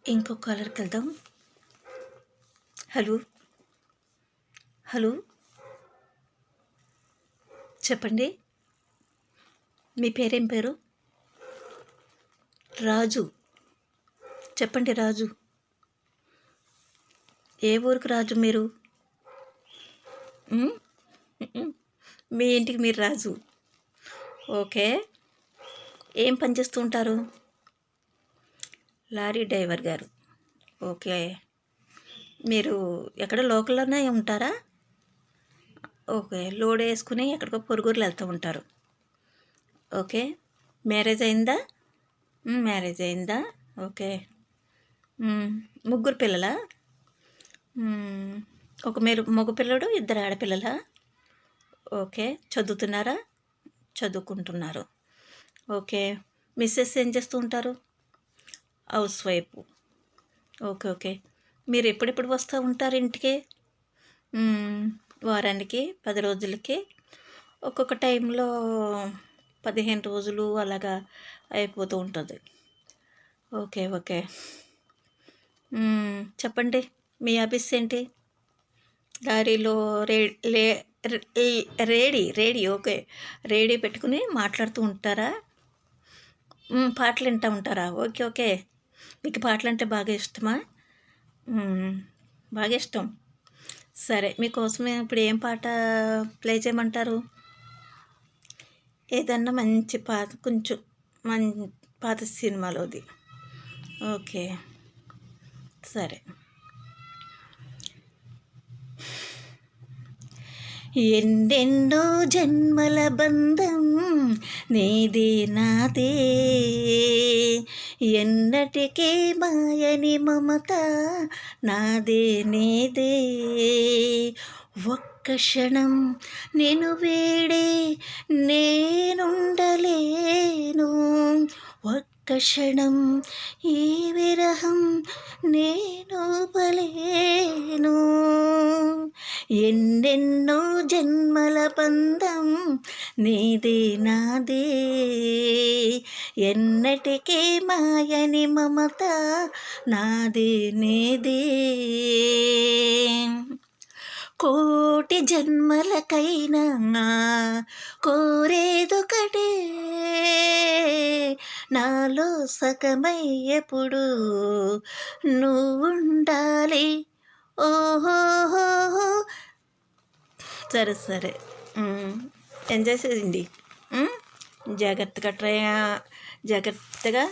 ఇంకో కాలర్కి వెళ్దాం. Hello hello చెప్పండి. మీ పేరేం పేరు? రాజు. చెప్పండి రాజు. ఏ ఊరికి రాజు మీరు? ఉమ్? మీ ఇంటికి మీరు రాజు. ఓకే. ఏం పని చేస్తూ ఉంటారు? లారీ డ్రైవర్ గారు. ఓకే. మీరు ఎక్కడ లోకల్లోనే ఉంటారా? ఓకే. లోడ్ వేసుకుని ఎక్కడికో పొరుగురులు వెళ్తూ ఉంటారు. ఓకే. మ్యారేజ్ అయిందా? మ్యారేజ్ అయిందా? ఓకే. ముగ్గురు పిల్లలా? ఒక మీరు మగ పిల్లడు, ఇద్దరు ఆడపిల్లలా? ఓకే. చదువుతున్నారా? చదువుకుంటున్నారు. ఓకే. మిస్సెస్ ఏం చేస్తూ ఉంటారు? House wife. Okay okay. మీరు ఎప్పుడెప్పుడు వస్తూ ఉంటారు ఇంటికి? వారానికి 10 రోజులకి, ఒక్కొక్క టైంలో 15 రోజులు అలాగా అయిపోతూ ఉంటుంది. Okay okay. చెప్పండి, మీ హాబీస్ ఏంటి? లారీలో రేడి ఓకే. రేడియో పెట్టుకుని మాట్లాడుతూ ఉంటారా? పాటలు వింటూ ఉంటారా? Okay okay. మీకు పాటలు అంటే బాగా ఇష్టమా? బాగా ఇష్టం. సరే, మీకోసమే ఇప్పుడు ఏం పాట ప్లే చేయమంటారు? ఏదన్నా మంచి పాత, కొంచెం పాత సినిమాలోది. ఓకే సరే. ఎన్నెన్నో జన్మల బంధం నీది నాదే, ఎన్నటికే మాయని మమత నాదే నీదే. ఒక్క క్షణం నేను వీడే నేనుండలేను, ఒక్క క్షణం ఈ విరహం నేను పలేను. ఎన్నెన్నో జన్మల బంధం నీదే నాదే, ఎన్నటికే మాయని మమత నాదే నీదే. కోటి జన్మలకైనా కోరేదొకటే, నాలో సగమై ఎప్పుడు నువ్వుండాలి. ఓహోహో. సరే సరే. ఎంజాయ్ చేయండి. జాగ్రత్తగా